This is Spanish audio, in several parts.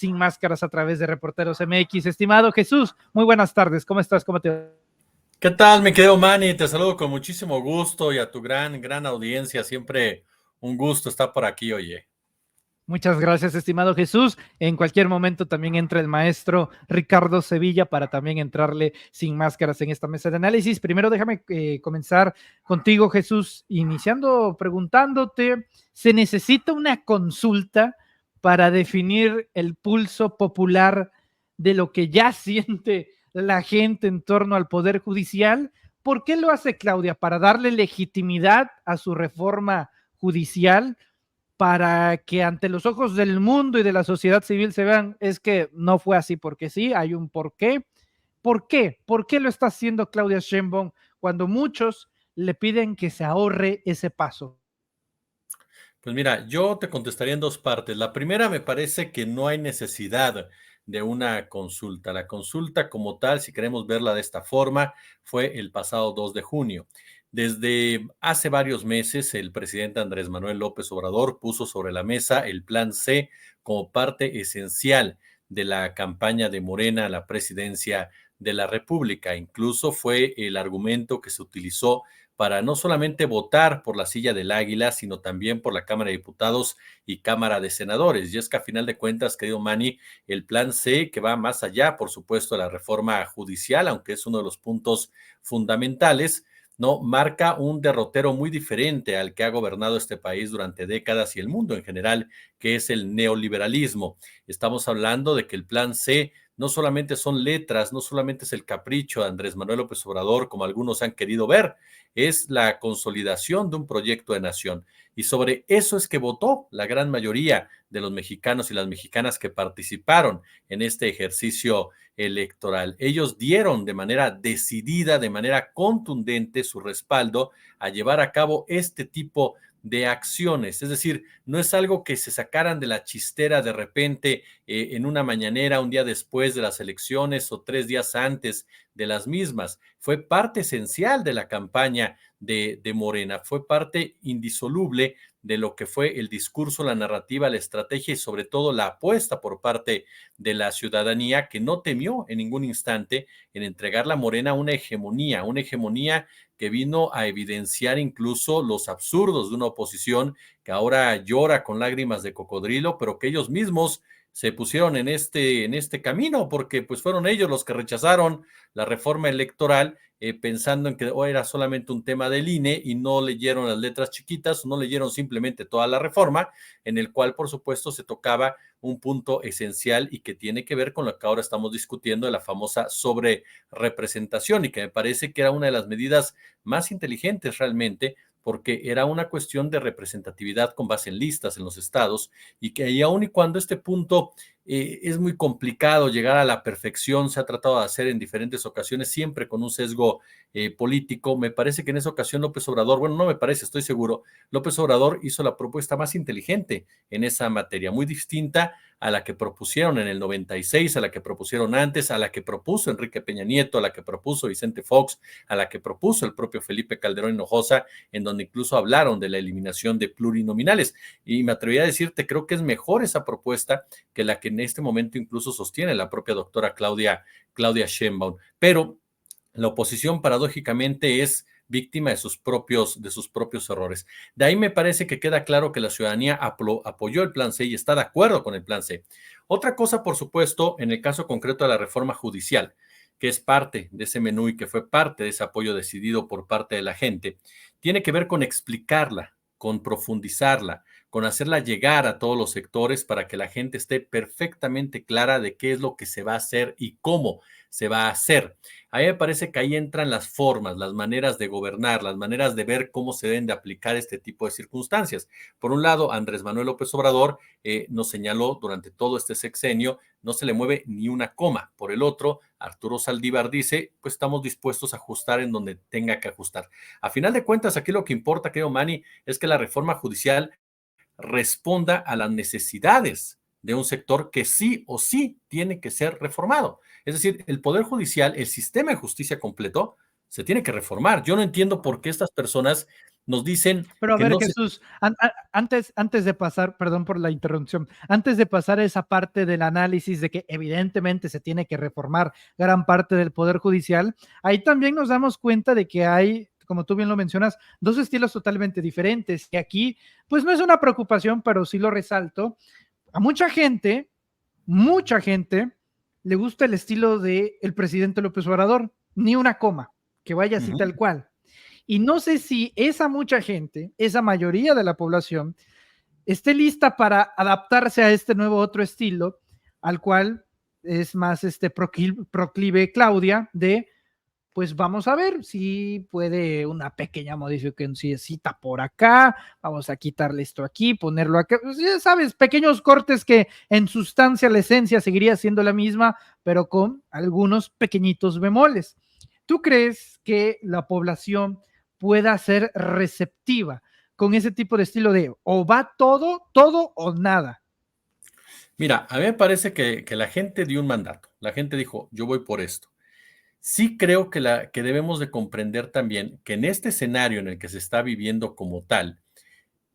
Sin Máscaras a través de Reporteros MX. Estimado Jesús, muy buenas tardes. ¿Cómo estás? ¿Cómo te va? ¿Qué tal, mi querido Manny? Te saludo con muchísimo gusto y a tu gran audiencia. Siempre un gusto estar por aquí, oye. Muchas gracias, estimado Jesús. En cualquier momento también entra el maestro Ricardo Sevilla para también entrarle sin máscaras en esta mesa de análisis. Primero déjame comenzar contigo, Jesús, iniciando preguntándote, ¿se necesita una consulta para definir el pulso popular de lo que ya siente la gente en torno al Poder Judicial? ¿Por qué lo hace Claudia? ¿Para darle legitimidad a su reforma judicial? Para que ante los ojos del mundo y de la sociedad civil se vean, es que no fue así porque sí, hay un porqué. ¿Por qué? ¿Por qué lo está haciendo Claudia Sheinbaum cuando muchos le piden que se ahorre ese paso? Pues mira, yo te contestaría en dos partes. La primera, me parece que no hay necesidad de una consulta. La consulta como tal, si queremos verla de esta forma, fue el pasado 2 de junio. Desde hace varios meses, el presidente Andrés Manuel López Obrador puso sobre la mesa el Plan C como parte esencial de la campaña de Morena a la presidencia de la República. Incluso fue el argumento que se utilizó para no solamente votar por la silla del Águila, sino también por la Cámara de Diputados y Cámara de Senadores. Y es que a final de cuentas, querido Manny, el Plan C, que va más allá, por supuesto, de la reforma judicial, aunque es uno de los puntos fundamentales, no marca un derrotero muy diferente al que ha gobernado este país durante décadas y el mundo en general, que es el neoliberalismo. Estamos hablando de que el Plan C no solamente son letras, no solamente es el capricho de Andrés Manuel López Obrador, como algunos han querido ver, es la consolidación de un proyecto de nación. Y sobre eso es que votó la gran mayoría de los mexicanos y las mexicanas que participaron en este ejercicio electoral. Ellos dieron de manera decidida, de manera contundente su respaldo a llevar a cabo este tipo de acciones. Es decir, no es algo que se sacaran de la chistera de repente en una mañanera, un día después de las elecciones o 3 días antes de las mismas. Fue parte esencial de la campaña de Morena, fue parte indisoluble de lo que fue el discurso, la narrativa, la estrategia y sobre todo la apuesta por parte de la ciudadanía que no temió en ningún instante en entregar a Morena una hegemonía que vino a evidenciar incluso los absurdos de una oposición que ahora llora con lágrimas de cocodrilo, pero que ellos mismos se pusieron en este camino, porque pues fueron ellos los que rechazaron la reforma electoral, pensando en que era solamente un tema del INE y no leyeron las letras chiquitas, no leyeron simplemente toda la reforma, en el cual por supuesto se tocaba un punto esencial y que tiene que ver con lo que ahora estamos discutiendo de la famosa sobrerepresentación y que me parece que era una de las medidas más inteligentes realmente porque era una cuestión de representatividad con base en listas en los estados y que y aun y cuando este punto es muy complicado llegar a la perfección, se ha tratado de hacer en diferentes ocasiones, siempre con un sesgo político, me parece que en esa ocasión López Obrador, bueno, no me parece, estoy seguro, López Obrador hizo la propuesta más inteligente en esa materia, muy distinta a la que propusieron en el 96, a la que propusieron antes, a la que propuso Enrique Peña Nieto, a la que propuso Vicente Fox, a la que propuso el propio Felipe Calderón Hinojosa, en donde incluso hablaron de la eliminación de plurinominales. Y me atrevería a decirte, creo que es mejor esa propuesta que la que en este momento incluso sostiene la propia doctora Claudia Sheinbaum. Pero la oposición paradójicamente es víctima de sus propios errores. De ahí me parece que queda claro que la ciudadanía apoyó el Plan C y está de acuerdo con el Plan C. Otra cosa, por supuesto, en el caso concreto de la reforma judicial, que es parte de ese menú y que fue parte de ese apoyo decidido por parte de la gente, tiene que ver con explicarla, con profundizarla, con hacerla llegar a todos los sectores para que la gente esté perfectamente clara de qué es lo que se va a hacer y cómo se va a hacer. A mí me parece que ahí entran las formas, las maneras de gobernar, las maneras de ver cómo se deben de aplicar este tipo de circunstancias. Por un lado, Andrés Manuel López Obrador nos señaló durante todo este sexenio, no se le mueve ni una coma. Por el otro, Arturo Saldívar dice, pues estamos dispuestos a ajustar en donde tenga que ajustar. A final de cuentas, aquí lo que importa, creo, Manny, es que la reforma judicial responda a las necesidades de un sector que sí o sí tiene que ser reformado. Es decir, el Poder Judicial, el sistema de justicia completo, se tiene que reformar. Yo no entiendo por qué estas personas nos dicen Pero a que ver, no se... Jesús, antes de pasar, perdón por la interrupción, antes de pasar a esa parte del análisis de que evidentemente se tiene que reformar gran parte del Poder Judicial, ahí también nos damos cuenta de que hay, como tú bien lo mencionas, dos estilos totalmente diferentes. Y aquí, pues no es una preocupación, pero sí lo resalto. A mucha gente le gusta el estilo del presidente López Obrador, ni una coma, que vaya así Ujú. tal cual. Y no sé si esa mucha gente, esa mayoría de la población, esté lista para adaptarse a este nuevo otro estilo, al cual es más proclive Claudia de, pues vamos a ver si puede una pequeña modificación por acá, vamos a quitarle esto aquí, ponerlo acá, pues ya sabes, pequeños cortes que en sustancia la esencia seguiría siendo la misma, pero con algunos pequeñitos bemoles. ¿Tú crees que la población pueda ser receptiva con ese tipo de estilo de o va todo, todo o nada? Mira, a mí me parece que la gente dio un mandato. La gente dijo, yo voy por esto. Sí creo que debemos de comprender también que en este escenario en el que se está viviendo como tal,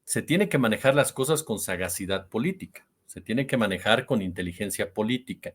se tiene que manejar las cosas con sagacidad política, se tiene que manejar con inteligencia política.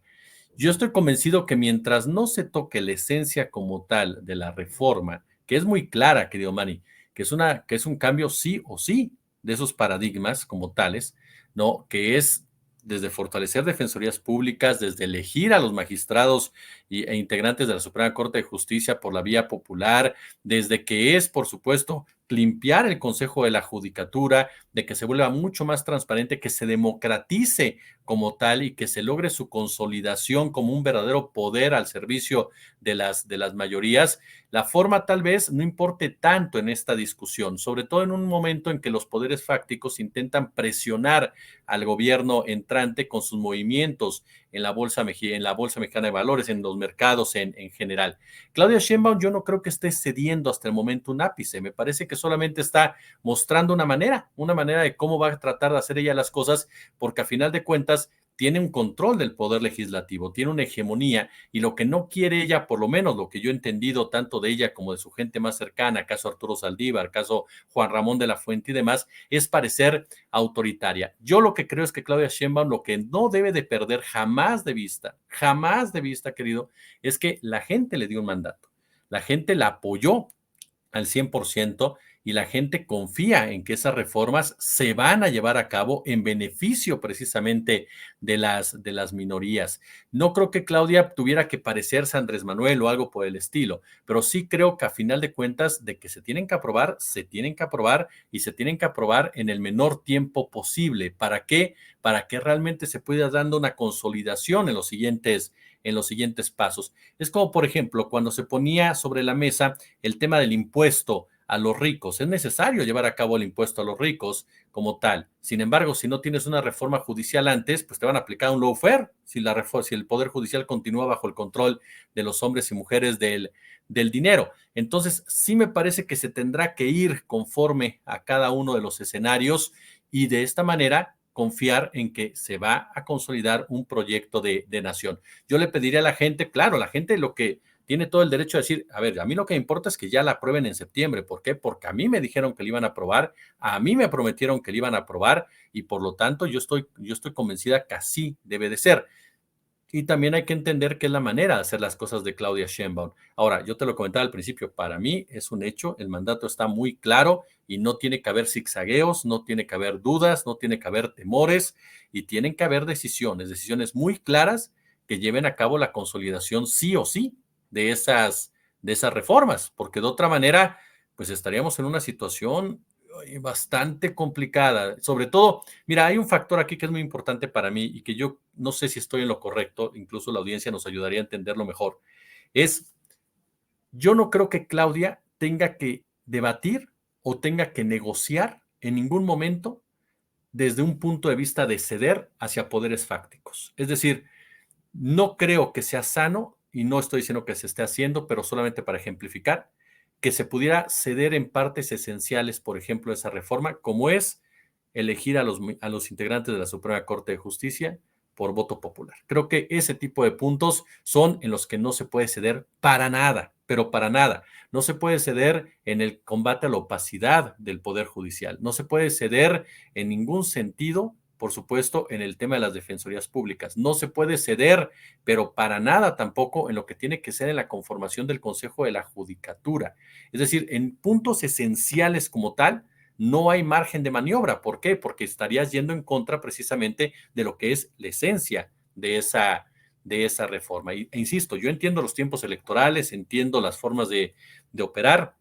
Yo estoy convencido que mientras no se toque la esencia como tal de la reforma, que es muy clara, querido Manny, que es un cambio sí o sí de esos paradigmas como tales, ¿no? Que es desde fortalecer defensorías públicas, desde elegir a los magistrados e integrantes de la Suprema Corte de Justicia por la vía popular, desde que es, por supuesto, limpiar el Consejo de la Judicatura, de que se vuelva mucho más transparente, que se democratice como tal y que se logre su consolidación como un verdadero poder al servicio de las mayorías, la forma tal vez no importe tanto en esta discusión, sobre todo en un momento en que los poderes fácticos intentan presionar al gobierno entrante con sus movimientos en la Bolsa Mexicana de Valores, en los mercados en general. Claudia Sheinbaum yo no creo que esté cediendo hasta el momento un ápice, me parece que solamente está mostrando una manera de cómo va a tratar de hacer ella las cosas, porque a final de cuentas tiene un control del poder legislativo, tiene una hegemonía y lo que no quiere ella, por lo menos lo que yo he entendido tanto de ella como de su gente más cercana, caso Arturo Saldívar, caso Juan Ramón de la Fuente y demás, es parecer autoritaria. Yo lo que creo es que Claudia Sheinbaum lo que no debe de perder jamás de vista, querido, es que la gente le dio un mandato, la gente la apoyó al 100% y la gente confía en que esas reformas se van a llevar a cabo en beneficio precisamente de las minorías. No creo que Claudia tuviera que parecerse a Andrés Manuel o algo por el estilo, pero sí creo que a final de cuentas de que se tienen que aprobar, se tienen que aprobar y se tienen que aprobar en el menor tiempo posible. ¿Para qué? Para que realmente se pueda dando una consolidación en los siguientes pasos. Es como, por ejemplo, cuando se ponía sobre la mesa el tema del impuesto a los ricos. Es necesario llevar a cabo el impuesto a los ricos como tal. Sin embargo, si no tienes una reforma judicial antes, pues te van a aplicar un lawfare si el Poder Judicial continúa bajo el control de los hombres y mujeres del dinero. Entonces, sí me parece que se tendrá que ir conforme a cada uno de los escenarios y de esta manera confiar en que se va a consolidar un proyecto de nación. Yo le pediría a la gente, claro, la gente lo que tiene todo el derecho a decir, a ver, a mí lo que me importa es que ya la aprueben en septiembre. ¿Por qué? Porque a mí me dijeron que la iban a aprobar, a mí me prometieron que la iban a aprobar y por lo tanto yo estoy convencida que así debe de ser. Y también hay que entender que es la manera de hacer las cosas de Claudia Sheinbaum. Ahora, yo te lo comentaba al principio, para mí es un hecho, el mandato está muy claro y no tiene que haber zigzagueos, no tiene que haber dudas, no tiene que haber temores y tienen que haber decisiones muy claras que lleven a cabo la consolidación sí o sí de esas reformas, porque de otra manera, pues estaríamos en una situación bastante complicada. Sobre todo, mira, hay un factor aquí que es muy importante para mí y que yo no sé si estoy en lo correcto, incluso la audiencia nos ayudaría a entenderlo mejor. Es, yo no creo que Claudia tenga que debatir o tenga que negociar en ningún momento desde un punto de vista de ceder hacia poderes fácticos. Es decir, no creo que sea sano, y no estoy diciendo que se esté haciendo, pero solamente para ejemplificar, que se pudiera ceder en partes esenciales, por ejemplo, esa reforma, como es elegir a los integrantes de la Suprema Corte de Justicia por voto popular. Creo que ese tipo de puntos son en los que no se puede ceder para nada, pero para nada. No se puede ceder en el combate a la opacidad del Poder Judicial. No se puede ceder en ningún sentido, por supuesto, en el tema de las defensorías públicas. No se puede ceder, pero para nada tampoco en lo que tiene que ser en la conformación del Consejo de la Judicatura. Es decir, en puntos esenciales como tal, no hay margen de maniobra. ¿Por qué? Porque estarías yendo en contra precisamente de lo que es la esencia de esa reforma. E insisto, yo entiendo los tiempos electorales, entiendo las formas de operar,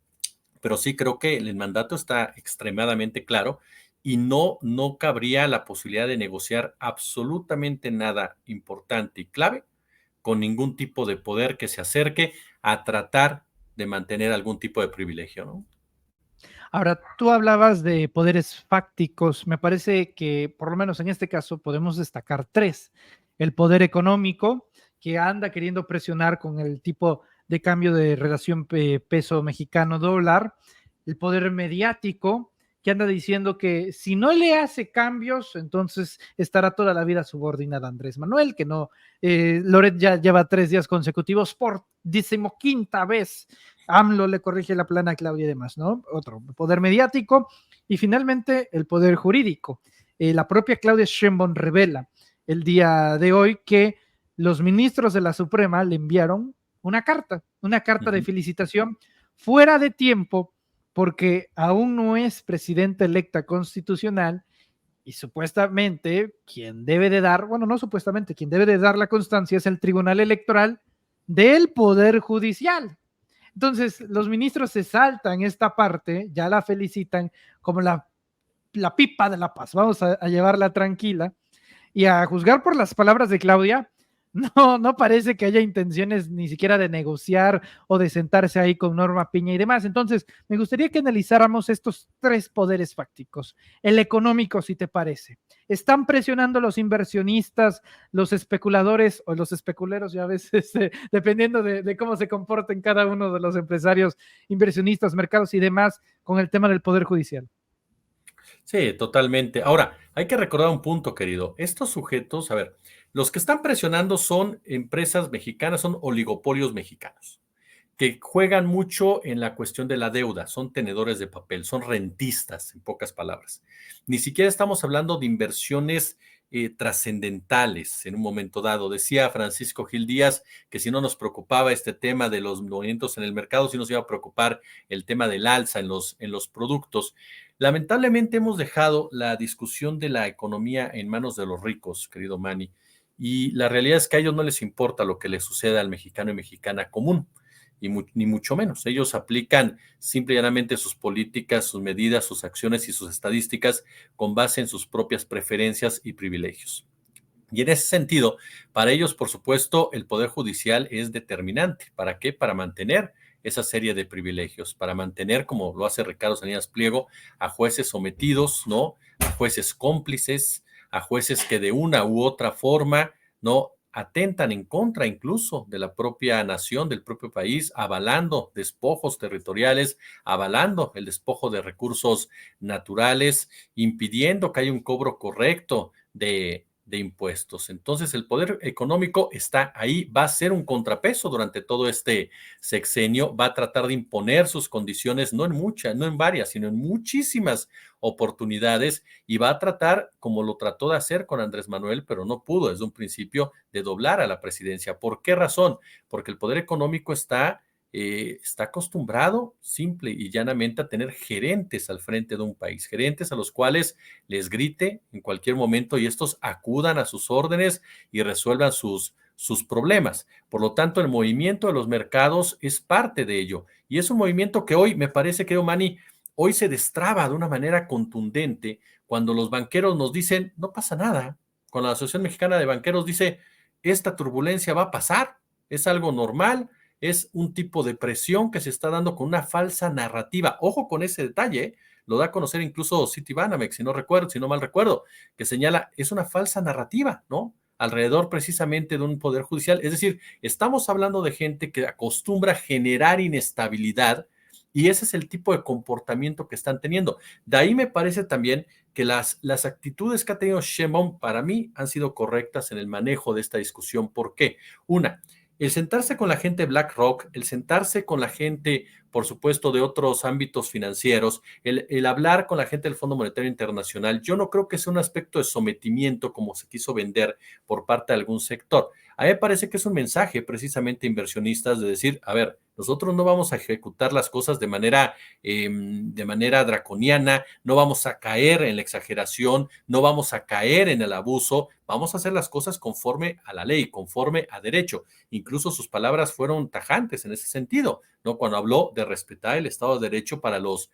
pero sí creo que el mandato está extremadamente claro y no cabría la posibilidad de negociar absolutamente nada importante y clave con ningún tipo de poder que se acerque a tratar de mantener algún tipo de privilegio, ¿no? Ahora, tú hablabas de poderes fácticos. Me parece que, por lo menos en este caso, podemos destacar tres. El poder económico, que anda queriendo presionar con el tipo de cambio de relación peso mexicano-dólar. El poder mediático, que anda diciendo que si no le hace cambios, entonces estará toda la vida subordinada a Andrés Manuel, que no, Loret ya lleva 3 días consecutivos por 15ª vez AMLO le corrige la plana a Claudia y demás, ¿no? Otro, poder mediático y finalmente el poder jurídico. La propia Claudia Sheinbaum revela el día de hoy que los ministros de la Suprema le enviaron una carta de felicitación fuera de tiempo porque aún no es presidenta electa constitucional y supuestamente quien debe de dar, bueno, no supuestamente, quien debe de dar la constancia es el Tribunal Electoral del Poder Judicial. Entonces, los ministros se saltan esta parte, ya la felicitan como la pipa de la paz, vamos a llevarla tranquila. Y a juzgar por las palabras de Claudia, no parece que haya intenciones ni siquiera de negociar o de sentarse ahí con Norma Piña y demás. Entonces, me gustaría que analizáramos estos tres poderes fácticos. El económico, si te parece. Están presionando los inversionistas, los especuladores o los especuleros, ya a veces, dependiendo de cómo se comporten cada uno de los empresarios, inversionistas, mercados y demás, con el tema del Poder Judicial. Sí, totalmente. Ahora, hay que recordar un punto, querido. Estos sujetos, a ver, los que están presionando son empresas mexicanas, son oligopolios mexicanos, que juegan mucho en la cuestión de la deuda, son tenedores de papel, son rentistas, en pocas palabras. Ni siquiera estamos hablando de inversiones trascendentales en un momento dado. Decía Francisco Gil Díaz que si no nos preocupaba este tema de los movimientos en el mercado, si nos iba a preocupar el tema del alza en los productos. Lamentablemente hemos dejado la discusión de la economía en manos de los ricos, querido Manny, y la realidad es que a ellos no les importa lo que le suceda al mexicano y mexicana común, ni mucho menos. Ellos aplican simple y llanamente sus políticas, sus medidas, sus acciones y sus estadísticas con base en sus propias preferencias y privilegios. Y en ese sentido, para ellos, por supuesto, el Poder Judicial es determinante. ¿Para qué? Para mantener esa serie de privilegios, para mantener, como lo hace Ricardo Salinas Pliego, a jueces sometidos, ¿no? A jueces cómplices, a jueces que de una u otra forma, ¿no? Atentan en contra incluso de la propia nación, del propio país, avalando despojos territoriales, avalando el despojo de recursos naturales, impidiendo que haya un cobro correcto de impuestos. Entonces, el poder económico está ahí, va a ser un contrapeso durante todo este sexenio, va a tratar de imponer sus condiciones, no en muchas, no en varias, sino en muchísimas oportunidades, y va a tratar, como lo trató de hacer con Andrés Manuel, pero no pudo desde un principio, de doblar a la presidencia. ¿Por qué razón? Porque el poder económico está acostumbrado simple y llanamente a tener gerentes al frente de un país, gerentes a los cuales les grite en cualquier momento y estos acudan a sus órdenes y resuelvan sus problemas. Por lo tanto, el movimiento de los mercados es parte de ello. Y es un movimiento que hoy, me parece que, Manny, hoy se destraba de una manera contundente cuando los banqueros nos dicen, no pasa nada. Cuando la Asociación Mexicana de Banqueros dice, esta turbulencia va a pasar, es algo normal, es un tipo de presión que se está dando con una falsa narrativa. Ojo con ese detalle, ¿eh? Lo da a conocer incluso Citibanamex, si no recuerdo, si no mal recuerdo, que señala, es una falsa narrativa, ¿no? Alrededor precisamente de un poder judicial. Es decir, estamos hablando de gente que acostumbra a generar inestabilidad y ese es el tipo de comportamiento que están teniendo. De ahí me parece también que las actitudes que ha tenido Sheinbaum para mí han sido correctas en el manejo de esta discusión. ¿Por qué? Una, El sentarse con la gente de BlackRock, el sentarse con la gente, por supuesto, de otros ámbitos financieros, el hablar con la gente del Fondo Monetario Internacional, yo no creo que sea un aspecto de sometimiento como se quiso vender por parte de algún sector. A mí me parece que es un mensaje precisamente a inversionistas de decir, a ver, nosotros no vamos a ejecutar las cosas de manera draconiana, no vamos a caer en la exageración, no vamos a caer en el abuso, vamos a hacer las cosas conforme a la ley, conforme a derecho. Incluso sus palabras fueron tajantes en ese sentido, ¿no? Cuando habló de respetar el Estado de Derecho para los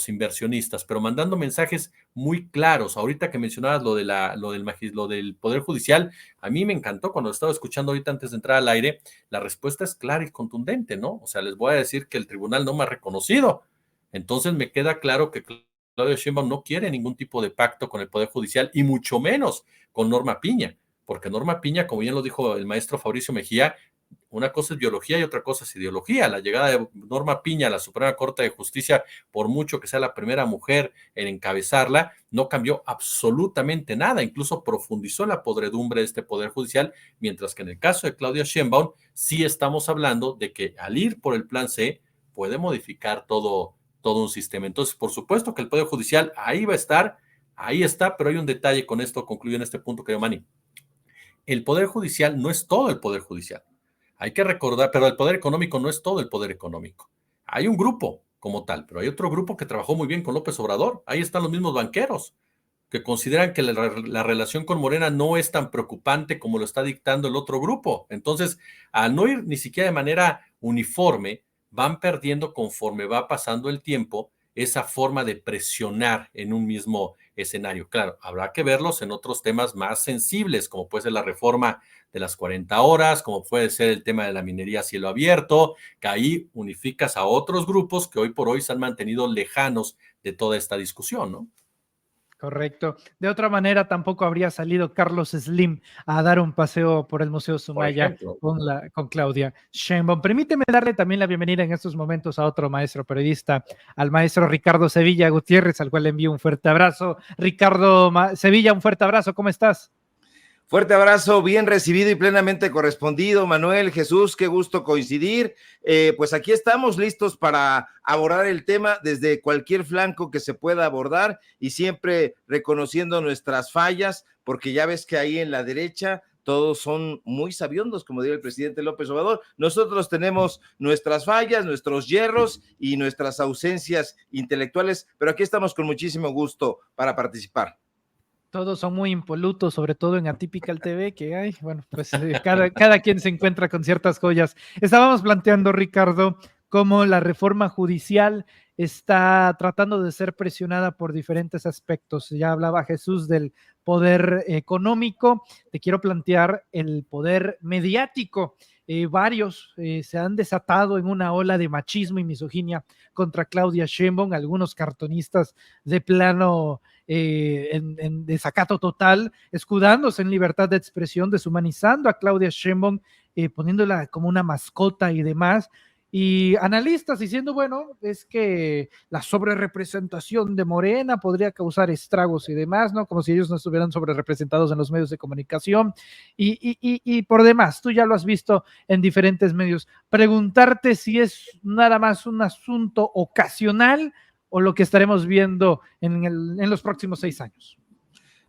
inversionistas, pero mandando mensajes muy claros. Ahorita que mencionabas lo del Poder Judicial, a mí me encantó cuando estaba escuchando ahorita antes de entrar al aire, la respuesta es clara y contundente, ¿no? O sea, les voy a decir que el tribunal no me ha reconocido. Entonces me queda claro que Claudia Sheinbaum no quiere ningún tipo de pacto con el Poder Judicial y mucho menos con Norma Piña, porque Norma Piña, como bien lo dijo el maestro Fabricio Mejía, una cosa es biología y otra cosa es ideología. La llegada de Norma Piña a la Suprema Corte de Justicia, por mucho que sea la primera mujer en encabezarla, no cambió absolutamente nada, incluso profundizó la podredumbre de este Poder Judicial, mientras que en el caso de Claudia Sheinbaum sí estamos hablando de que al ir por el plan C puede modificar todo un sistema. Entonces, por supuesto que el Poder Judicial ahí va a estar, ahí está, pero hay un detalle, con esto concluyo en este punto, querido Manny. El Poder Judicial no es todo el Poder Judicial. Hay que recordar, pero el poder económico no es todo el poder económico. Hay un grupo como tal, pero hay otro grupo que trabajó muy bien con López Obrador. Ahí están los mismos banqueros que consideran que la relación con Morena no es tan preocupante como lo está dictando el otro grupo. Entonces, al no ir ni siquiera de manera uniforme, van perdiendo conforme va pasando el tiempo esa forma de presionar en un mismo escenario. Claro, habrá que verlos en otros temas más sensibles, como puede ser la reforma de las 40 horas, como puede ser el tema de la minería a cielo abierto, que ahí unificas a otros grupos que hoy por hoy se han mantenido lejanos de toda esta discusión, ¿no? Correcto. De otra manera, tampoco habría salido Carlos Slim a dar un paseo por el Museo Por Sumaya ejemplo. con Claudia Sheinbaum. Permíteme darle también la bienvenida en estos momentos a otro maestro periodista, al maestro Ricardo Sevilla Gutiérrez, al cual le envío un fuerte abrazo. Ricardo Sevilla, un fuerte abrazo. ¿Cómo estás? Fuerte abrazo, bien recibido y plenamente correspondido. Manuel, Jesús, qué gusto coincidir. Pues aquí estamos listos para abordar el tema desde cualquier flanco que se pueda abordar y siempre reconociendo nuestras fallas, porque ya ves que ahí en la derecha todos son muy sabiondos, como diría el presidente López Obrador. Nosotros tenemos nuestras fallas, nuestros hierros y nuestras ausencias intelectuales, pero aquí estamos con muchísimo gusto para participar. Todos son muy impolutos, sobre todo en Atypical TV, que hay, bueno, pues cada quien se encuentra con ciertas joyas. Estábamos planteando, Ricardo, cómo la reforma judicial está tratando de ser presionada por diferentes aspectos. Ya hablaba Jesús del poder económico, te quiero plantear el poder mediático. Varios se han desatado en una ola de machismo y misoginia contra Claudia Sheinbaum, algunos cartonistas de plano en desacato total, escudándose en libertad de expresión, deshumanizando a Claudia Sheinbaum, poniéndola como una mascota y demás. Y analistas diciendo, bueno, es que la sobrerepresentación de Morena podría causar estragos y demás, ¿no? Como si ellos no estuvieran sobrerepresentados en los medios de comunicación y por demás. Tú ya lo has visto en diferentes medios. Preguntarte si es nada más un asunto ocasional o lo que estaremos viendo en los próximos 6 años.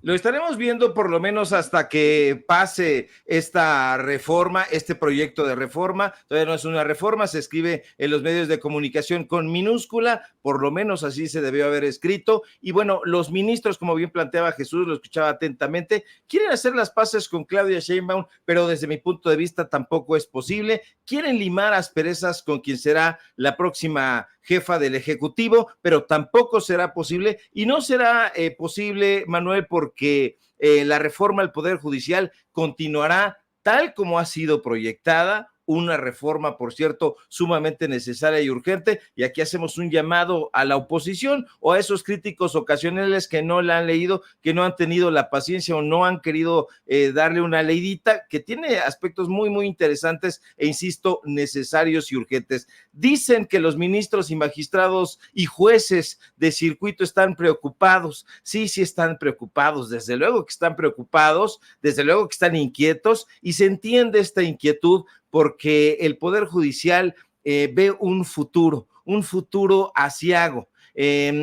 Lo estaremos viendo por lo menos hasta que pase esta reforma, este proyecto de reforma. Todavía no es una reforma, se escribe en los medios de comunicación con minúscula, por lo menos así se debió haber escrito. Y bueno, los ministros, como bien planteaba Jesús, lo escuchaba atentamente, quieren hacer las paces con Claudia Sheinbaum, pero desde mi punto de vista tampoco es posible. Quieren limar asperezas con quien será la próxima jefa del Ejecutivo, pero tampoco será posible y no será posible, Manuel, porque la reforma al Poder Judicial continuará tal como ha sido proyectada, una reforma, por cierto, sumamente necesaria y urgente, y aquí hacemos un llamado a la oposición o a esos críticos ocasionales que no la han leído, que no han tenido la paciencia o no han querido darle una leidita, que tiene aspectos muy, muy interesantes e insisto, necesarios y urgentes. Dicen que los ministros y magistrados y jueces de circuito están preocupados. Sí, sí están preocupados, desde luego que están preocupados, desde luego que están inquietos, y se entiende esta inquietud porque el Poder Judicial ve un futuro aciago.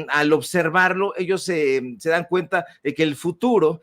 Al observarlo, ellos se dan cuenta de que el futuro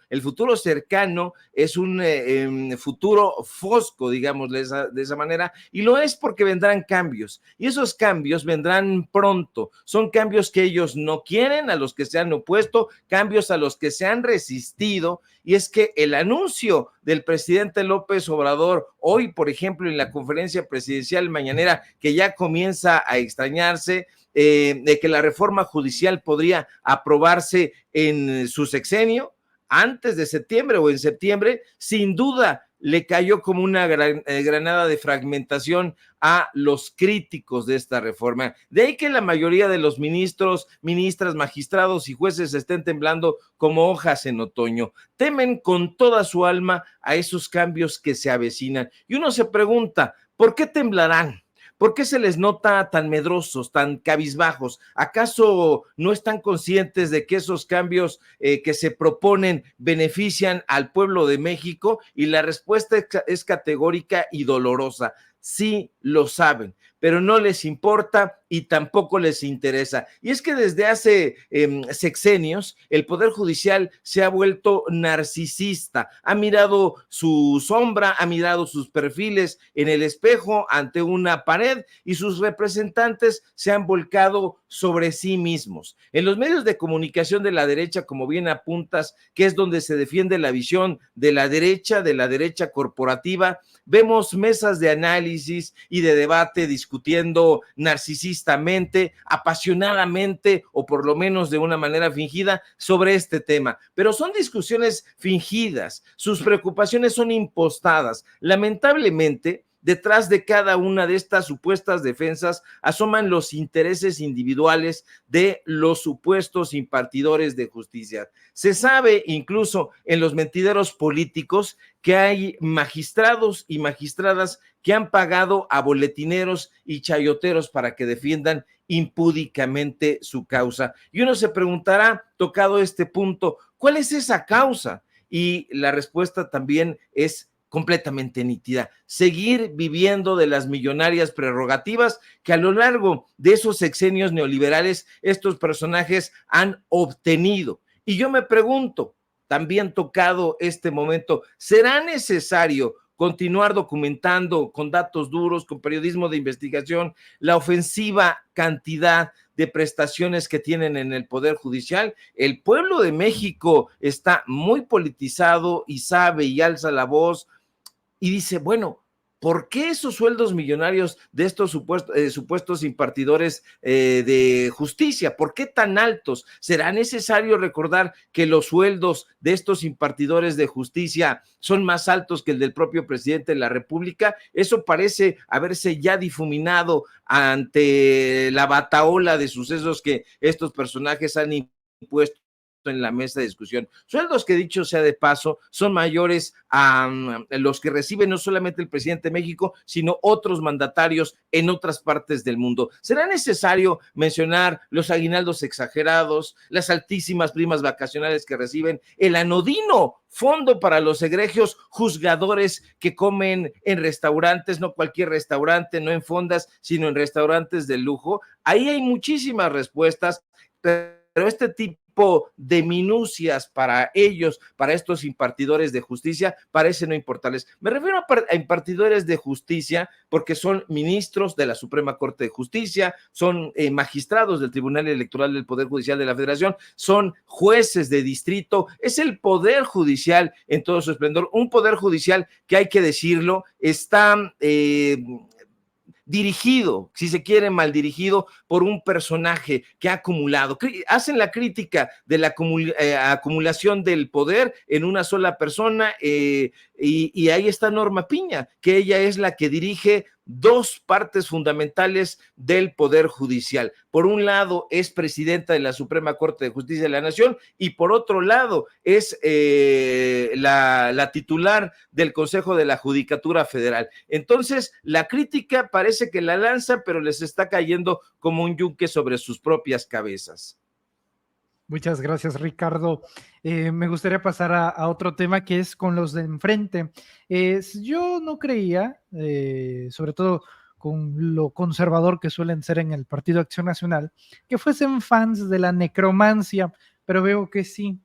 cercano es un futuro fosco, digamos de esa manera, y lo es porque vendrán cambios, y esos cambios vendrán pronto. Son cambios que ellos no quieren, a los que se han opuesto, cambios a los que se han resistido, y es que el anuncio del presidente López Obrador hoy, por ejemplo, en la conferencia presidencial mañanera, que ya comienza a extrañarse, de que la reforma judicial podría aprobarse en su sexenio, antes de septiembre o en septiembre, sin duda le cayó como una granada de fragmentación a los críticos de esta reforma. De ahí que la mayoría de los ministros, ministras, magistrados y jueces estén temblando como hojas en otoño. Temen con toda su alma a esos cambios que se avecinan. Y uno se pregunta, ¿por qué temblarán? ¿Por qué se les nota tan medrosos, tan cabizbajos? ¿Acaso no están conscientes de que esos cambios que se proponen benefician al pueblo de México? Y la respuesta es categórica y dolorosa. Sí lo saben, pero no les importa y tampoco les interesa. Y es que desde hace sexenios el Poder Judicial se ha vuelto narcisista, ha mirado su sombra, ha mirado sus perfiles en el espejo ante una pared, y sus representantes se han volcado sobre sí mismos. En los medios de comunicación de la derecha, como bien apuntas, que es donde se defiende la visión de la derecha corporativa, vemos mesas de análisis y de debate discutiendo narcisistamente, apasionadamente, o por lo menos de una manera fingida, sobre este tema. Pero son discusiones fingidas, sus preocupaciones son impostadas. Lamentablemente, detrás de cada una de estas supuestas defensas asoman los intereses individuales de los supuestos impartidores de justicia. Se sabe incluso en los mentideros políticos que hay magistrados y magistradas que han pagado a boletineros y chayoteros para que defiendan impúdicamente su causa. Y uno se preguntará, tocado este punto, ¿cuál es esa causa? Y la respuesta también es completamente nítida: seguir viviendo de las millonarias prerrogativas que a lo largo de esos sexenios neoliberales estos personajes han obtenido. Y yo me pregunto, también tocado este momento, ¿será necesario continuar documentando con datos duros, con periodismo de investigación, la ofensiva cantidad de prestaciones que tienen en el Poder Judicial? El pueblo de México está muy politizado y sabe y alza la voz y dice, bueno, ¿por qué esos sueldos millonarios de estos supuestos impartidores de justicia? ¿Por qué tan altos? ¿Será necesario recordar que los sueldos de estos impartidores de justicia son más altos que el del propio presidente de la República? Eso parece haberse ya difuminado ante la batahola de sucesos que estos personajes han impuesto en la mesa de discusión. Sueldos que, dicho sea de paso, son mayores a los que recibe no solamente el presidente de México, sino otros mandatarios en otras partes del mundo. ¿Será necesario mencionar los aguinaldos exagerados, las altísimas primas vacacionales que reciben, el anodino fondo para los egregios juzgadores que comen en restaurantes, no cualquier restaurante, no en fondas, sino en restaurantes de lujo? Ahí hay muchísimas respuestas, pero este tipo de minucias para ellos, para estos impartidores de justicia, parece no importarles. Me refiero a impartidores de justicia porque son ministros de la Suprema Corte de Justicia, son magistrados del Tribunal Electoral del Poder Judicial de la Federación, son jueces de distrito. Es el Poder Judicial en todo su esplendor, un Poder Judicial que, hay que decirlo, está dirigido, si se quiere, mal dirigido por un personaje que ha acumulado. Hacen la crítica de la acumulación del poder en una sola persona, y ahí está Norma Piña, que ella es la que dirige dos partes fundamentales del Poder Judicial. Por un lado, es presidenta de la Suprema Corte de Justicia de la Nación y por otro lado, es la titular del Consejo de la Judicatura Federal. Entonces, la crítica parece que la lanza, pero les está cayendo como un yunque sobre sus propias cabezas. Muchas gracias, Ricardo. Me gustaría pasar a otro tema que es con los de enfrente. Yo no creía, sobre todo con lo conservador que suelen ser en el Partido Acción Nacional, que fuesen fans de la necromancia, pero veo que sí,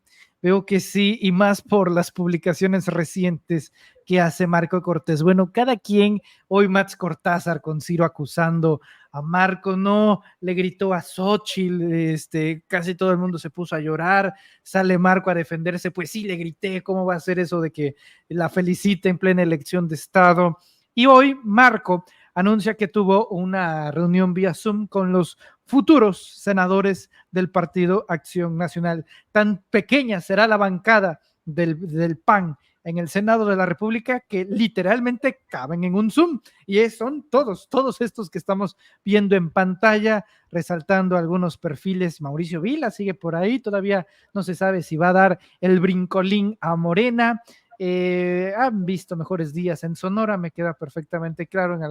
y más por las publicaciones recientes que hace Marco Cortés. Bueno, cada quien, hoy Max Cortázar con Ciro acusando a Marco, no, le gritó a Xóchitl, casi todo el mundo se puso a llorar, sale Marco a defenderse, pues sí, le grité, ¿cómo va a ser eso de que la felicite en plena elección de Estado? Y hoy Marco anuncia que tuvo una reunión vía Zoom con los futuros senadores del Partido Acción Nacional. Tan pequeña será la bancada del PAN en el Senado de la República que literalmente caben en un Zoom, y son todos estos que estamos viendo en pantalla, resaltando algunos perfiles. Mauricio Vila sigue por ahí, todavía no se sabe si va a dar el brincolín a Morena. Han visto mejores días en Sonora, me queda perfectamente claro, en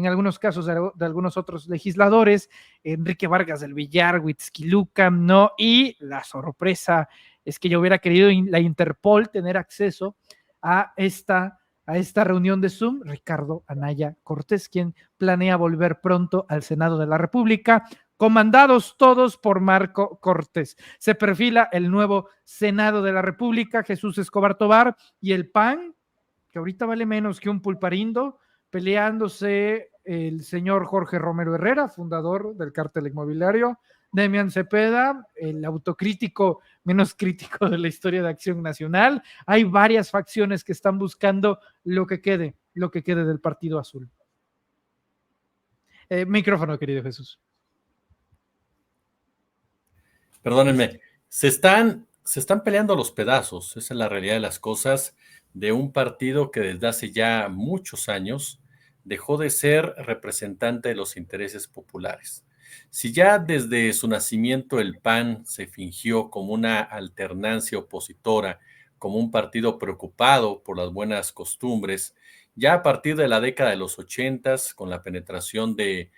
algunos casos de algunos otros legisladores, Enrique Vargas del Villar, Huitzquilucan, ¿no? Y la sorpresa es que yo hubiera querido la Interpol tener acceso a esta reunión de Zoom, Ricardo Anaya Cortés, quien planea volver pronto al Senado de la República, comandados todos por Marco Cortés. Se perfila el nuevo Senado de la República, Jesús Escobar Tovar, y el PAN, que ahorita vale menos que un pulparindo, peleándose el señor Jorge Romero Herrera, fundador del Cártel Inmobiliario, Demian Cepeda, el autocrítico menos crítico de la historia de Acción Nacional. Hay varias facciones que están buscando lo que quede del Partido Azul. Micrófono, querido Jesús. Perdónenme, se están peleando los pedazos, esa es la realidad de las cosas, de un partido que desde hace ya muchos años dejó de ser representante de los intereses populares. Si ya desde su nacimiento el PAN se fingió como una alternancia opositora, como un partido preocupado por las buenas costumbres, ya a partir de la década de los 80s, con la penetración del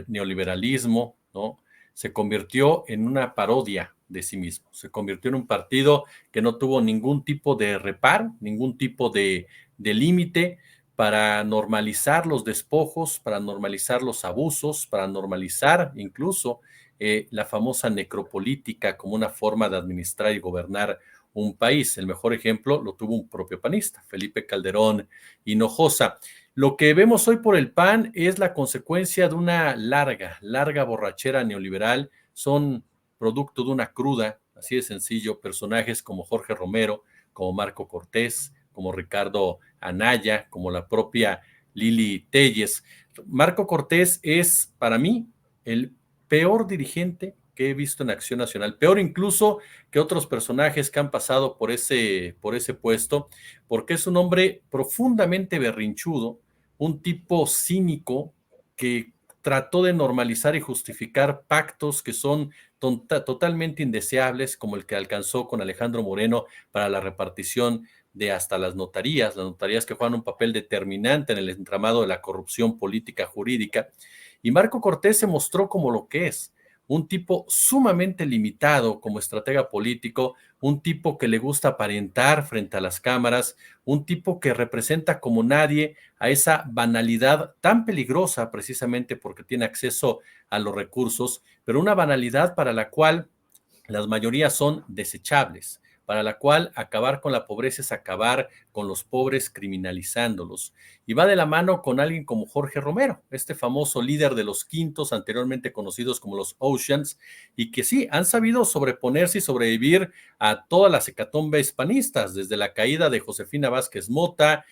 neoliberalismo, ¿no?, se convirtió en una parodia de sí mismo. Se convirtió en un partido que no tuvo ningún tipo de reparo, ningún tipo de límite para normalizar los despojos, para normalizar los abusos, para normalizar incluso la famosa necropolítica como una forma de administrar y gobernar un país. El mejor ejemplo lo tuvo un propio panista, Felipe Calderón Hinojosa. Lo que vemos hoy por el PAN es la consecuencia de una larga borrachera neoliberal. Son producto de una cruda, así de sencillo, personajes como Jorge Romero, como Marco Cortés, como Ricardo Anaya, como la propia Lili Téllez. Marco Cortés es, para mí, el peor dirigente que he visto en Acción Nacional, peor incluso que otros personajes que han pasado por ese puesto, porque es un hombre profundamente berrinchudo, un tipo cínico que trató de normalizar y justificar pactos que son totalmente indeseables, como el que alcanzó con Alejandro Moreno para la repartición de hasta las notarías que juegan un papel determinante en el entramado de la corrupción política jurídica. Y Marco Cortés se mostró como lo que es, un tipo sumamente limitado como estratega político, un tipo que le gusta aparentar frente a las cámaras, un tipo que representa como nadie a esa banalidad tan peligrosa precisamente porque tiene acceso a los recursos, pero una banalidad para la cual las mayorías son desechables, para la cual acabar con la pobreza es acabar con los pobres criminalizándolos. Y va de la mano con alguien como Jorge Romero, este famoso líder de los Quintos, anteriormente conocidos como los Oceans, y que sí, han sabido sobreponerse y sobrevivir a todas las hecatombes panistas, desde la caída de Josefina Vázquez Mota,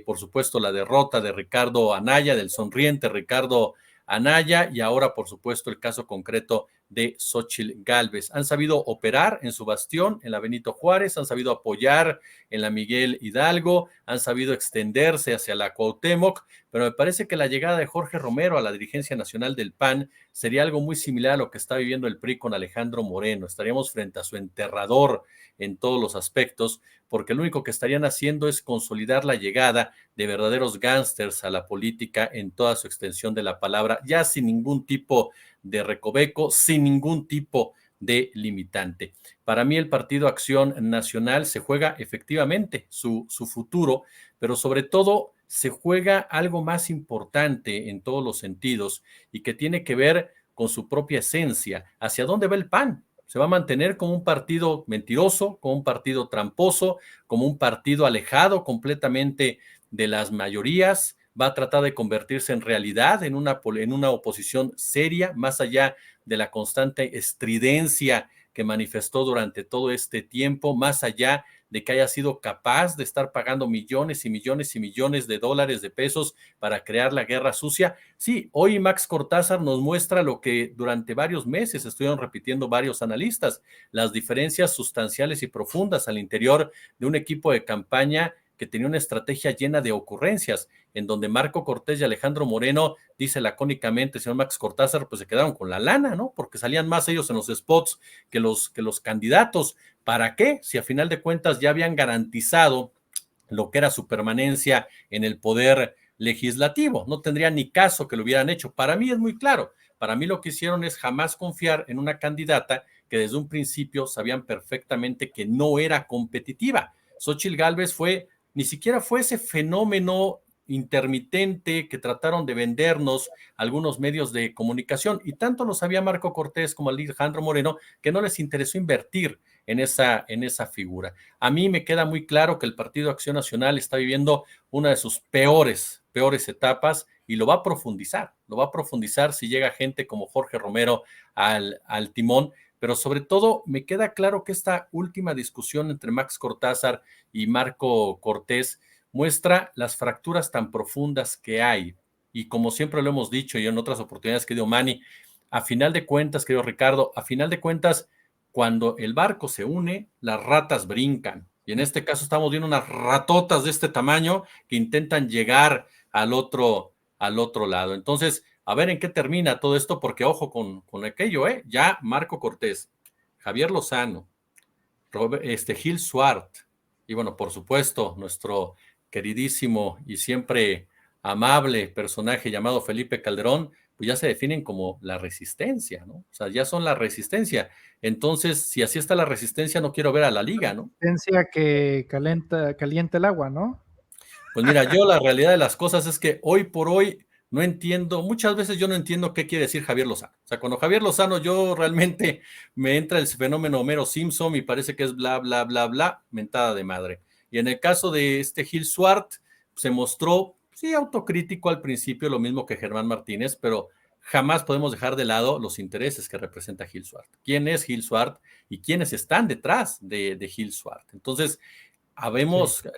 por supuesto la derrota de Ricardo Anaya, del sonriente Ricardo Anaya, y ahora por supuesto el caso concreto de Xóchitl Gálvez. Han sabido operar en su bastión, en la Benito Juárez, han sabido apoyar en la Miguel Hidalgo, han sabido extenderse hacia la Cuauhtémoc, pero me parece que la llegada de Jorge Romero a la dirigencia nacional del PAN sería algo muy similar a lo que está viviendo el PRI con Alejandro Moreno. Estaríamos frente a su enterrador en todos los aspectos, porque lo único que estarían haciendo es consolidar la llegada de verdaderos gángsters a la política en toda su extensión de la palabra, ya sin ningún tipo de recoveco, sin ningún tipo de limitante. Para mí el Partido Acción Nacional se juega efectivamente su futuro, pero sobre todo se juega algo más importante en todos los sentidos y que tiene que ver con su propia esencia. ¿Hacia dónde va el PAN? ¿Se va a mantener como un partido mentiroso, como un partido tramposo, como un partido alejado completamente de las mayorías? ¿Va a tratar de convertirse en realidad en una oposición seria, más allá de la constante estridencia que manifestó durante todo este tiempo, más allá de que haya sido capaz de estar pagando millones y millones y millones de dólares, de pesos para crear la guerra sucia? Sí, hoy Max Cortázar nos muestra lo que durante varios meses estuvieron repitiendo varios analistas, las diferencias sustanciales y profundas al interior de un equipo de campaña que tenía una estrategia llena de ocurrencias, en donde Marco Cortés y Alejandro Moreno, dice lacónicamente el señor Max Cortázar, pues se quedaron con la lana, ¿no? Porque salían más ellos en los spots que los candidatos. ¿Para qué? Si a final de cuentas ya habían garantizado lo que era su permanencia en el poder legislativo. No tendría ni caso que lo hubieran hecho. Para mí es muy claro. Para mí lo que hicieron es jamás confiar en una candidata que desde un principio sabían perfectamente que no era competitiva. Xóchitl Gálvez ni siquiera fue ese fenómeno intermitente que trataron de vendernos algunos medios de comunicación, y tanto lo sabía Marco Cortés como Alejandro Moreno que no les interesó invertir en esa figura. A mí me queda muy claro que el Partido Acción Nacional está viviendo una de sus peores etapas, y lo va a profundizar si llega gente como Jorge Romero al timón. Pero sobre todo me queda claro que esta última discusión entre Max Cortázar y Marco Cortés muestra las fracturas tan profundas que hay. Y como siempre lo hemos dicho y en otras oportunidades, querido Manny, a final de cuentas, querido Ricardo, a final de cuentas, cuando el barco se une, las ratas brincan. Y en este caso estamos viendo unas ratotas de este tamaño que intentan llegar al otro lado. Entonces, a ver en qué termina todo esto, porque ojo con aquello, ya Marco Cortés, Javier Lozano, Gil Swart, y bueno, por supuesto, nuestro queridísimo y siempre amable personaje llamado Felipe Calderón, pues ya se definen como la resistencia, ¿no? O sea, ya son la resistencia. Entonces, si así está la resistencia, no quiero ver a la liga, ¿no? Resistencia que calienta el agua, ¿no? Pues mira, yo la realidad de las cosas es que hoy por hoy no entiendo, muchas veces yo no entiendo qué quiere decir Javier Lozano. O sea, cuando Javier Lozano yo realmente me entra el fenómeno Homero Simpson y parece que es bla, bla, bla, bla, mentada de madre. Y en el caso de Gil Swart, se mostró, sí, autocrítico al principio, lo mismo que Germán Martínez, pero jamás podemos dejar de lado los intereses que representa Gil Swart. ¿Quién es Gil Swart y quiénes están detrás de Gil Swart? Entonces,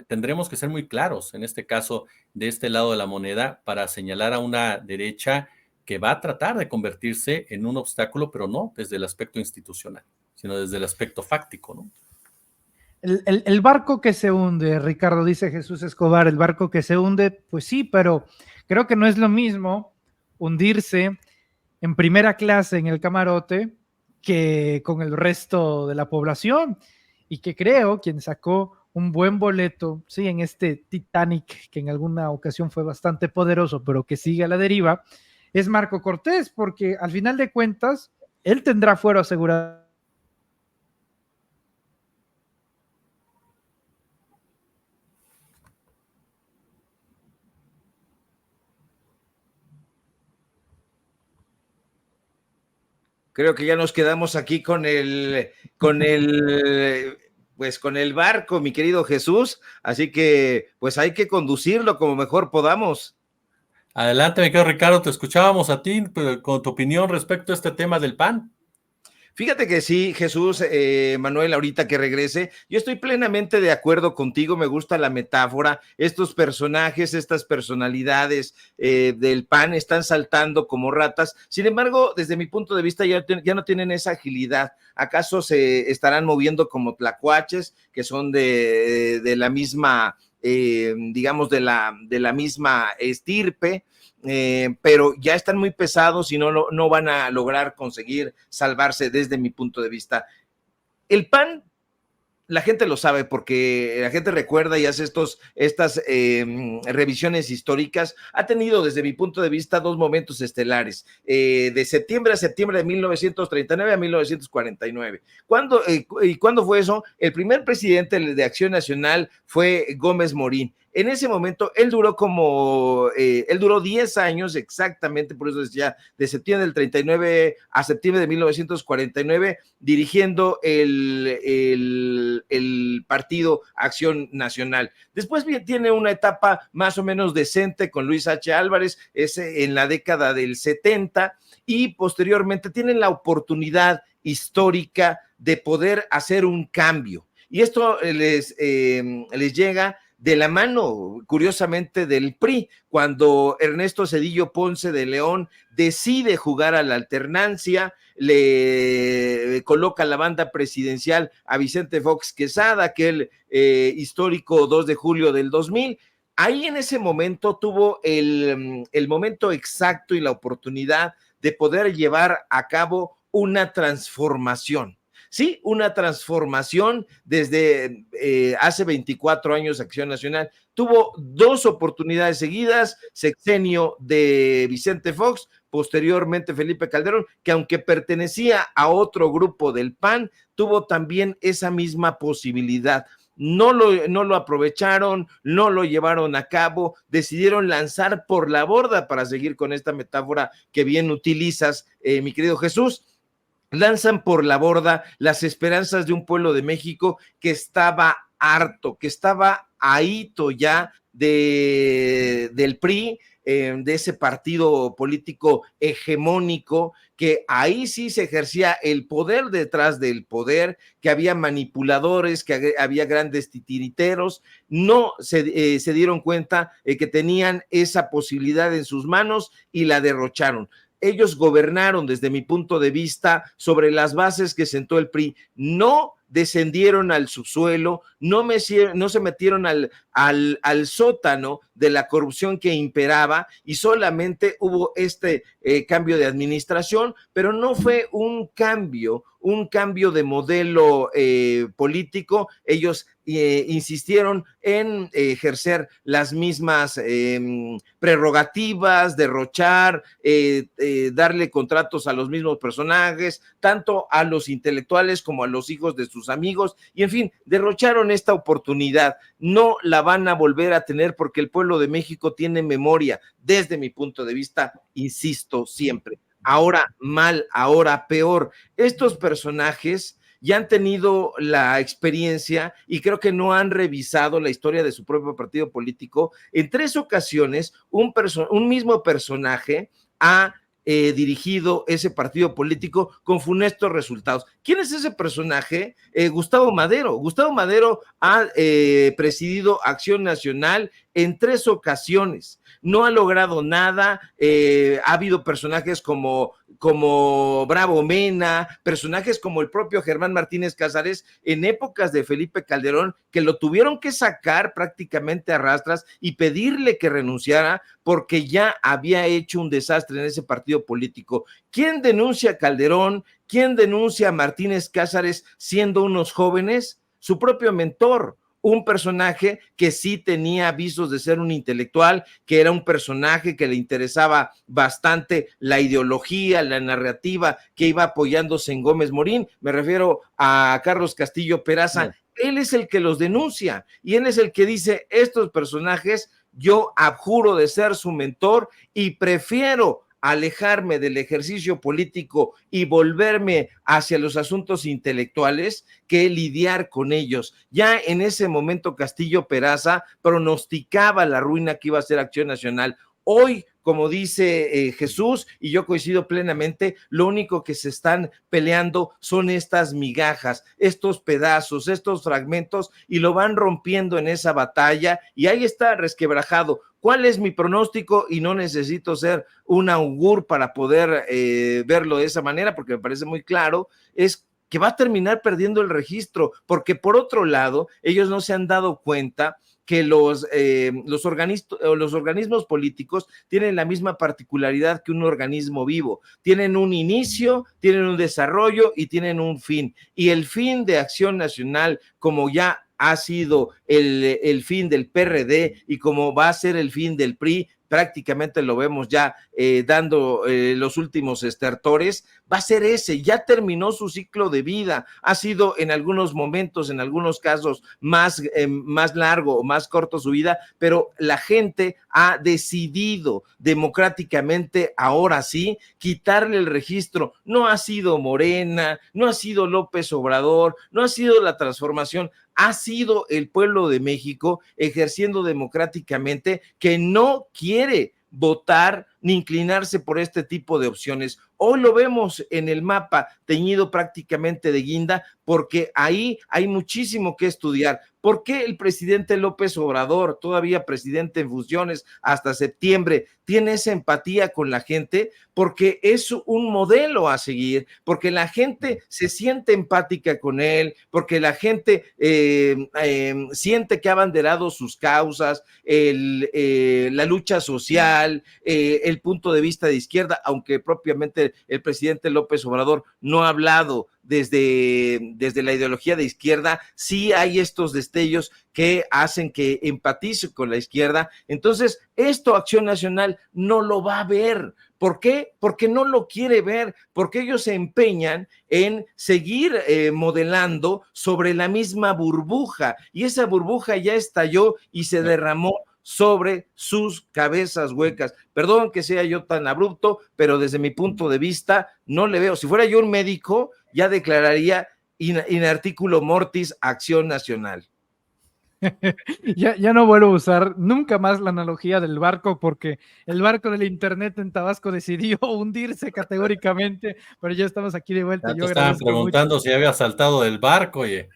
tendremos que ser muy claros en este caso de este lado de la moneda para señalar a una derecha que va a tratar de convertirse en un obstáculo, pero no desde el aspecto institucional, sino desde el aspecto fáctico, ¿no? El barco que se hunde, Ricardo, dice Jesús Escobar, el barco que se hunde, pues sí, pero creo que no es lo mismo hundirse en primera clase en el camarote que con el resto de la población, y que creo quien sacó un buen boleto, sí, en este Titanic, que en alguna ocasión fue bastante poderoso, pero que sigue a la deriva, es Marco Cortés, porque al final de cuentas, él tendrá fuero asegurado. Creo que ya nos quedamos aquí con el barco, mi querido Jesús, así que pues hay que conducirlo como mejor podamos. Adelante, mi querido Ricardo, te escuchábamos a ti con tu opinión respecto a este tema del PAN. Fíjate que sí, Jesús, Manuel, ahorita que regrese, yo estoy plenamente de acuerdo contigo, me gusta la metáfora, estos personajes, estas personalidades del PAN están saltando como ratas, sin embargo, desde mi punto de vista ya no tienen esa agilidad, ¿acaso se estarán moviendo como tlacuaches, que son de la misma, digamos, de la misma estirpe? Pero ya están muy pesados y no van a lograr conseguir salvarse desde mi punto de vista. El PAN, la gente lo sabe porque la gente recuerda y hace estas revisiones históricas. Ha tenido, desde mi punto de vista, dos momentos estelares, de septiembre a septiembre de 1939 a 1949. ¿Y cuándo fue eso? El primer presidente de Acción Nacional fue Gómez Morín. En ese momento, él duró 10 años exactamente, por eso decía, de septiembre del 39 a septiembre de 1949, dirigiendo el partido Acción Nacional. Después tiene una etapa más o menos decente con Luis H. Álvarez, es en la década del 70, y posteriormente tienen la oportunidad histórica de poder hacer un cambio. Y esto les llega de la mano, curiosamente, del PRI, cuando Ernesto Zedillo Ponce de León decide jugar a la alternancia, le coloca la banda presidencial a Vicente Fox Quesada, aquel histórico 2 de julio del 2000. Ahí en ese momento tuvo el momento exacto y la oportunidad de poder llevar a cabo una transformación. Sí, una transformación desde hace 24 años Acción Nacional. Tuvo dos oportunidades seguidas, sexenio de Vicente Fox, posteriormente Felipe Calderón, que aunque pertenecía a otro grupo del PAN, tuvo también esa misma posibilidad. No lo aprovecharon, no lo llevaron a cabo, decidieron lanzar por la borda, para seguir con esta metáfora que bien utilizas, mi querido Jesús. Lanzan por la borda las esperanzas de un pueblo de México que estaba harto, que estaba ahito ya del PRI, de ese partido político hegemónico, que ahí sí se ejercía el poder detrás del poder, que había manipuladores, que había grandes titiriteros. No se dieron cuenta que tenían esa posibilidad en sus manos y la derrocharon. Ellos gobernaron, desde mi punto de vista, sobre las bases que sentó el PRI. No descendieron al subsuelo, no se metieron al sótano de la corrupción que imperaba, y solamente hubo este cambio de administración, pero no fue un cambio de modelo político. Ellos insistieron en ejercer las mismas prerrogativas, derrochar, darle contratos a los mismos personajes, tanto a los intelectuales como a los hijos de sus amigos, y en fin, derrocharon esta oportunidad. No la van a volver a tener, porque el pueblo de México tiene memoria, desde mi punto de vista, insisto siempre. Ahora mal, ahora peor. Estos personajes ya han tenido la experiencia y creo que no han revisado la historia de su propio partido político. En 3 ocasiones, un mismo personaje ha dirigido ese partido político con funestos resultados. ¿Quién es ese personaje? Gustavo Madero. Gustavo Madero ha presidido Acción Nacional en 3 ocasiones. No ha logrado nada. Ha habido personajes como Bravo Mena, personajes como el propio Germán Martínez Casares en épocas de Felipe Calderón, que lo tuvieron que sacar prácticamente a rastras y pedirle que renunciara, porque ya había hecho un desastre en ese partido político. ¿Quién denuncia a Calderón? ¿Quién denuncia a Martínez Casares siendo unos jóvenes? Su propio mentor. Un personaje que sí tenía visos de ser un intelectual, que era un personaje que le interesaba bastante la ideología, la narrativa, que iba apoyándose en Gómez Morín. Me refiero a Carlos Castillo Peraza. No. Él es el que los denuncia y él es el que dice: estos personajes, yo abjuro de ser su mentor y prefiero alejarme del ejercicio político y volverme hacia los asuntos intelectuales que lidiar con ellos. Ya en ese momento Castillo Peraza pronosticaba la ruina que iba a ser Acción Nacional. Hoy, como dice Jesús, y yo coincido plenamente, lo único que se están peleando son estas migajas, estos pedazos, estos fragmentos, y lo van rompiendo en esa batalla, y ahí está resquebrajado. ¿Cuál es mi pronóstico? Y no necesito ser un augur para poder verlo de esa manera, porque me parece muy claro, es que va a terminar perdiendo el registro, porque por otro lado, ellos no se han dado cuenta que los organismos políticos tienen la misma particularidad que un organismo vivo. Tienen un inicio, tienen un desarrollo y tienen un fin. Y el fin de Acción Nacional, como ya ha sido el fin del PRD y como va a ser el fin del PRI, prácticamente lo vemos ya dando los últimos estertores, va a ser ese, ya terminó su ciclo de vida, ha sido en algunos momentos, en algunos casos más largo o más corto su vida, pero la gente ha decidido democráticamente, ahora sí, quitarle el registro. No ha sido Morena, no ha sido López Obrador, no ha sido la transformación, ha sido el pueblo de México ejerciendo democráticamente que no quiere votar ni inclinarse por este tipo de opciones. Hoy lo vemos en el mapa teñido prácticamente de guinda, porque ahí hay muchísimo que estudiar. ¿Por qué el presidente López Obrador, todavía presidente en funciones hasta septiembre, tiene esa empatía con la gente? Porque es un modelo a seguir, porque la gente se siente empática con él, porque la gente siente que ha abanderado sus causas, la lucha social, el punto de vista de izquierda, aunque propiamente el presidente López Obrador no ha hablado desde la ideología de izquierda, sí hay estos destellos que hacen que empatice con la izquierda. Entonces, esto Acción Nacional no lo va a ver. ¿Por qué? Porque no lo quiere ver, porque ellos se empeñan en seguir modelando sobre la misma burbuja, y esa burbuja ya estalló y se derramó sobre sus cabezas huecas. Perdón que sea yo tan abrupto, pero desde mi punto de vista no le veo. Si fuera yo un médico, ya declararía in articulo mortis Acción Nacional. Ya no vuelvo a usar nunca más la analogía del barco, porque el barco del internet en Tabasco decidió hundirse categóricamente, pero ya estamos aquí de vuelta. Ya te estaban preguntando si había saltado del barco, oye.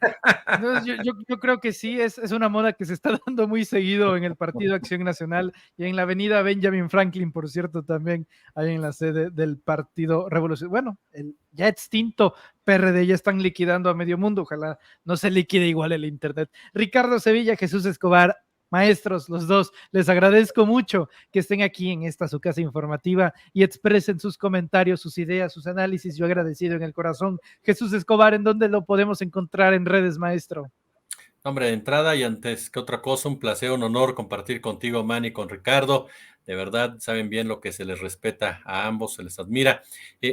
No, yo creo que sí, es una moda que se está dando muy seguido en el Partido Acción Nacional y en la avenida Benjamin Franklin, por cierto, también hay en la sede del Partido Revolucionario. Bueno, el ya extinto PRD, ya están liquidando a medio mundo, ojalá no se liquide igual el internet. Ricardo Sevilla, Jesús Escobar, maestros, los dos, les agradezco mucho que estén aquí en esta su casa informativa y expresen sus comentarios, sus ideas, sus análisis. Yo agradecido en el corazón. Jesús Escobar, ¿en dónde lo podemos encontrar en redes, maestro? Hombre, de entrada y antes que otra cosa, un placer, un honor compartir contigo, Manny, con Ricardo. De verdad, saben bien lo que se les respeta a ambos, se les admira.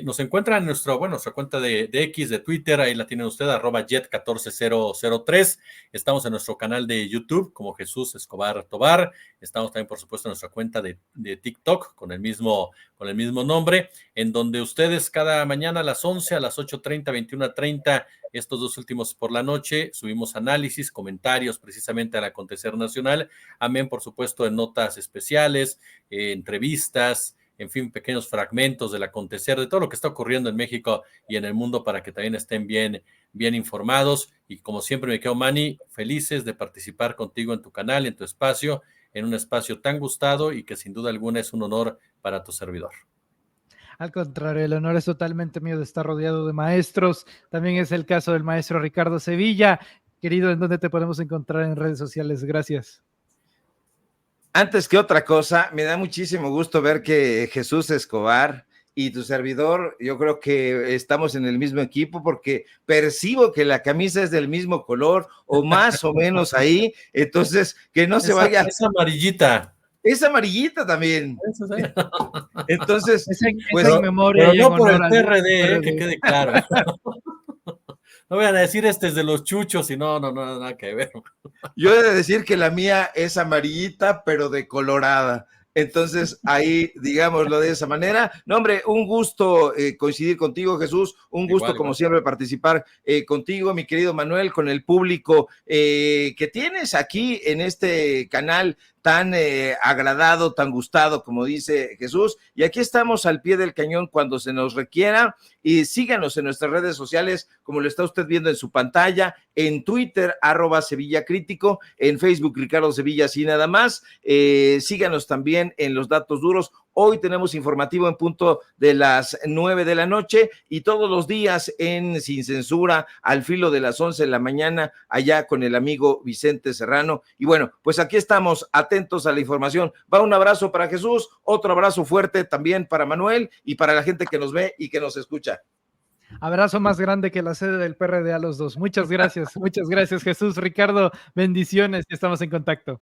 Nos encuentran en nuestra cuenta de X, de Twitter, ahí la tienen usted, @jet14003. Estamos en nuestro canal de YouTube como Jesús Escobar Tobar. Estamos también, por supuesto, en nuestra cuenta de TikTok con el mismo nombre, en donde ustedes cada mañana a las 11, a las 8:30, 21:30, estos dos últimos por la noche, subimos análisis, comentarios precisamente al acontecer nacional, amén, por supuesto, de notas especiales, entrevistas, en fin, pequeños fragmentos del acontecer, de todo lo que está ocurriendo en México y en el mundo para que también estén bien informados. Y como siempre me quedo, Manny, felices de participar contigo en tu canal, en tu espacio, en un espacio tan gustado y que sin duda alguna es un honor para tu servidor. Al contrario, el honor es totalmente mío de estar rodeado de maestros. También es el caso del maestro Ricardo Sevilla. Querido, ¿en dónde te podemos encontrar en redes sociales? Gracias. Antes que otra cosa, me da muchísimo gusto ver que Jesús Escobar y tu servidor, yo creo que estamos en el mismo equipo, porque percibo que la camisa es del mismo color o más o menos ahí, entonces que no se vaya. Esa amarillita. Es amarillita también. Entonces, pues, en memoria, pero no por el PRD, que quede claro. No vayan a decir es de los chuchos y no, nada que ver. Yo he de decir que la mía es amarillita, pero decolorada. Entonces, ahí, digámoslo de esa manera. No, hombre, un gusto coincidir contigo, Jesús. Un gusto, igual, como siempre, participar contigo, mi querido Manuel, con el público que tienes aquí en este canal tan agradado, tan gustado, como dice Jesús. Y aquí estamos al pie del cañón cuando se nos requiera. Y síganos en nuestras redes sociales, como lo está usted viendo en su pantalla, en Twitter, @SevillaCrítico, en Facebook, Ricardo Sevilla, así nada más. Síganos también en Los Datos Duros. Hoy tenemos informativo en punto de las 9 de la noche y todos los días en Sin Censura, al filo de las 11 de la mañana, allá con el amigo Vicente Serrano. Y bueno, pues aquí estamos atentos a la información. Va un abrazo para Jesús, otro abrazo fuerte también para Manuel y para la gente que nos ve y que nos escucha. Abrazo más grande que la sede del PRD a los dos. Muchas gracias Jesús, Ricardo, bendiciones y estamos en contacto.